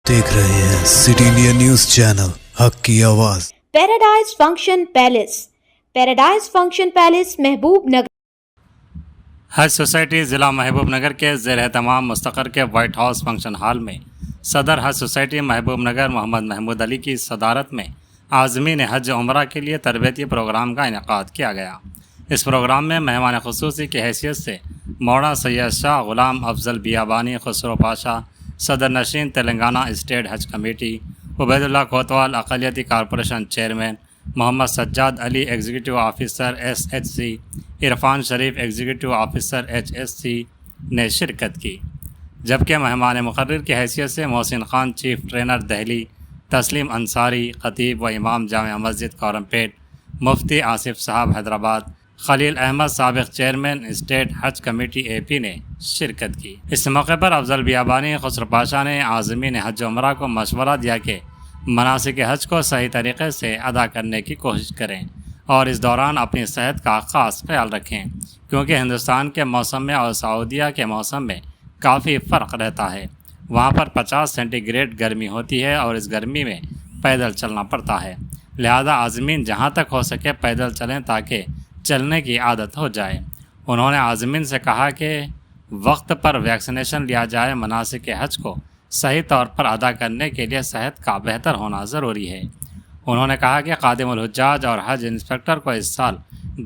دیکھ رہے ہیں سٹی انڈیا نیوز چینل حق کی آواز۔ Paradise function palace, paradise function palace محبوب نگر۔ حج سوسائٹی ضلع محبوب نگر کے زیر اہتمام مستقر کے وائٹ ہاؤس فنکشن ہال میں صدر حج سوسائٹی محبوب نگر محمد محمود علی کی صدارت میں عازمین حج عمرہ کے لیے تربیتی پروگرام کا انعقاد کیا گیا۔ اس پروگرام میں مہمان خصوصی کی حیثیت سے مولانا سید شاہ غلام افضل بیابانی خسرو پاشا، صدر نشین تلنگانہ اسٹیٹ حج کمیٹی، عبید اللہ کوتوال اقلیتی کارپوریشن چیئرمین، محمد سجاد علی ایگزیکٹو آفیسر SHC، عرفان شریف ایگزیکٹو آفیسر HSC نے شرکت کی، جبکہ مہمان مقرر کی حیثیت سے محسن خان چیف ٹرینر دہلی، تسلیم انصاری خطیب و امام جامع مسجد کورمپیٹ، مفتی آصف صاحب حیدرآباد، خلیل احمد سابق چیئرمین اسٹیٹ حج کمیٹی AP نے شرکت کی۔ اس موقع پر افضل بیابانی خسرو پاشا نے عازمین حج عمرہ کو مشورہ دیا کہ مناسک حج کو صحیح طریقے سے ادا کرنے کی کوشش کریں اور اس دوران اپنی صحت کا خاص خیال رکھیں، کیونکہ ہندوستان کے موسم میں اور سعودیہ کے موسم میں کافی فرق رہتا ہے۔ وہاں پر 50 سینٹی گریڈ گرمی ہوتی ہے اور اس گرمی میں پیدل چلنا پڑتا ہے، لہذا عازمین جہاں تک ہو سکے پیدل چلیں تاکہ چلنے کی عادت ہو جائے۔ انہوں نے عازمین سے کہا کہ وقت پر ویکسینیشن لیا جائے۔ مناسک حج کو صحیح طور پر ادا کرنے کے لیے صحت کا بہتر ہونا ضروری ہے۔ انہوں نے کہا کہ خادم الحجاج اور حج انسپکٹر کو اس سال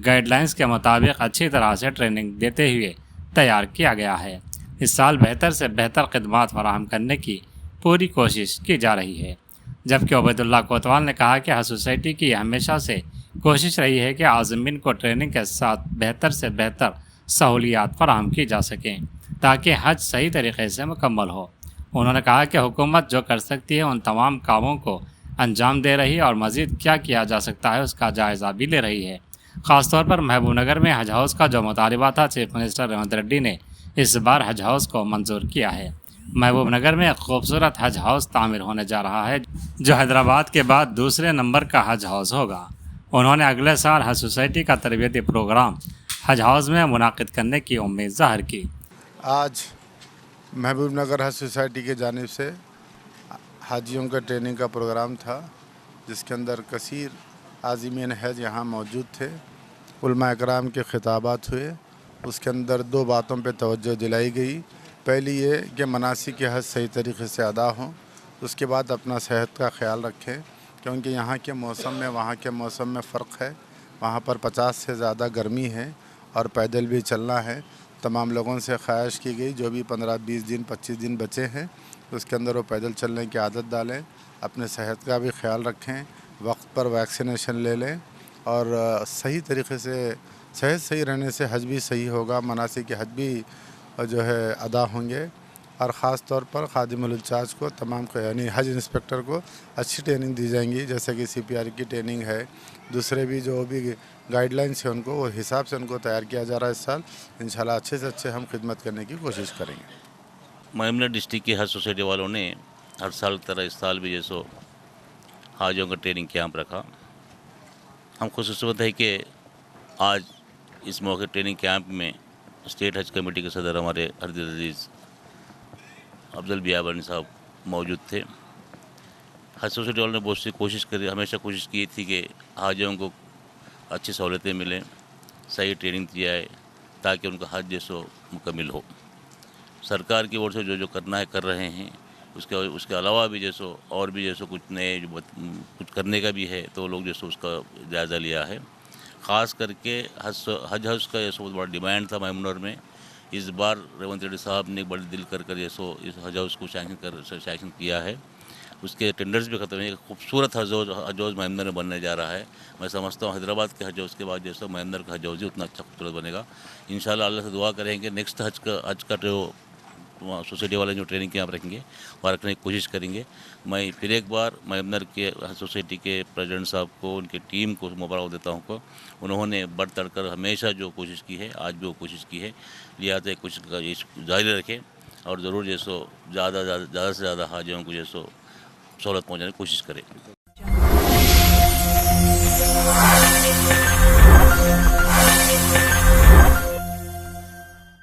گائیڈ لائنز کے مطابق اچھی طرح سے ٹریننگ دیتے ہوئے تیار کیا گیا ہے۔ اس سال بہتر سے بہتر خدمات فراہم کرنے کی پوری کوشش کی جا رہی ہے، جبکہ عبید اللہ کوتوال نے کہا کہ حج سوسائٹی کی ہمیشہ سے کوشش رہی ہے کہ عازمین کو ٹریننگ کے ساتھ بہتر سے بہتر سہولیات فراہم کی جا سکیں تاکہ حج صحیح طریقے سے مکمل ہو۔ انہوں نے کہا کہ حکومت جو کر سکتی ہے ان تمام کاموں کو انجام دے رہی ہے اور مزید کیا کیا جا سکتا ہے اس کا جائزہ بھی لے رہی ہے۔ خاص طور پر محبوب نگر میں حج ہاؤس کا جو مطالبہ تھا، چیف منسٹر ریونت ریڈی نے اس بار حج ہاؤس کو منظور کیا ہے۔ محبوب نگر میں ایک خوبصورت حج ہاؤس تعمیر ہونے جا رہا ہے جو حیدرآباد کے بعد دوسرے نمبر کا حج ہاؤس ہوگا۔ انہوں نے اگلے سال حج سوسائٹی کا تربیتی پروگرام حج ہاؤس میں منعقد کرنے کی امید ظاہر کی۔ آج محبوب نگر حج سوسائٹی کی جانب سے حاجیوں کا ٹریننگ کا پروگرام تھا، جس کے اندر کثیر عازمین حج یہاں موجود تھے۔ علماء اکرام کے خطابات ہوئے، اس کے اندر 2 باتوں پہ توجہ دلائی گئی۔ پہلی یہ کہ مناسک حج صحیح طریقے سے ادا ہوں، اس کے بعد اپنا صحت کا خیال رکھیں، کیونکہ یہاں کے موسم میں وہاں کے موسم میں فرق ہے۔ وہاں پر 50 سے زیادہ گرمی ہے اور پیدل بھی چلنا ہے۔ تمام لوگوں سے خواہش کی گئی جو بھی 15 20 دن 25 دن بچے ہیں اس کے اندر وہ پیدل چلنے کی عادت ڈالیں، اپنے صحت کا بھی خیال رکھیں، وقت پر ویکسینیشن لے لیں اور صحیح طریقے سے صحت صحیح رہنے سے حج بھی صحیح ہوگا، مناسک حج بھی جو ہے ادا ہوں گے۔ اور خاص طور پر خادم الحجاج کو تمام یعنی حج انسپکٹر کو اچھی ٹریننگ دی جائیں گی، جیسے کہ CPR کی ٹریننگ ہے، دوسرے بھی جو بھی گائیڈ لائنس ہیں ان کو وہ حساب سے ان کو تیار کیا جا رہا ہے۔ اس سال انشاءاللہ اچھے سے اچھے ہم خدمت کرنے کی کوشش کریں گے۔ محبوب نگر ڈسٹرکٹ کی حج سوسائٹی والوں نے ہر سال کی طرح اس سال بھی جیسو حاجیوں کا ٹریننگ کیمپ رکھا۔ ہم خوش قسمت ہے کہ آج اس موقع ٹریننگ کیمپ میں اسٹیٹ حج کمیٹی کے صدر ہمارے عرض عزیز افضل بیابانی صاحب موجود تھے۔ حج سوسائٹی والوں نے بہت سی کوشش کری، ہمیشہ کوشش کی تھی کہ حاجیوں کو اچھی سہولتیں ملیں، صحیح ٹریننگ دی جائے تاکہ ان کا حج جیسو مکمل ہو۔ سرکار کی اور سے جو کرنا ہے کر رہے ہیں، اس کے علاوہ بھی جیسو اور بھی جیسو کچھ نئے جو کچھ کرنے کا بھی ہے تو لوگ جیسو اس کا جائزہ لیا ہے۔ خاص کر کے حج ہاؤس کا جیسو بہت بڑا ڈیمانڈ تھا محبوب نگر میں۔ اس بار ریونت ریڈی صاحب نے بڑی دل کر جیسو اس حج ہاؤس کو سینکشن کیا ہے۔ اس کے ٹینڈرز بھی ختم ہیں۔ ایک خوبصورت حج ہاؤس محبوب نگر میں بننے جا رہا ہے۔ میں سمجھتا ہوں حیدرآباد کے حج ہاؤس کے بعد جیسا محبوب نگر کا حج ہاؤس اتنا اچھا خوبصورت بنے گا۔ انشاءاللہ اللہ سے دعا کریں کہ نیکسٹ حج کا جو سوسائٹی والے جو ٹریننگ کیمپ رکھیں گے وہ رکھنے کی کوشش کریں گے۔ میں پھر ایک بار محبوب نگر کے سوسائٹی کے پریزیڈنٹ صاحب کو، ان کی ٹیم کو مبارک دیتا ہوں کہ انہوں نے بڑھ چڑھ کر ہمیشہ جو کوشش کی ہے آج بھی وہ کوشش کی ہے، لہٰذا کوشش جاری رکھیں اور ضرور جیسو زیادہ سے زیادہ حاجیوں کو جیسو سہولت پہنچانے کی کوشش کریں۔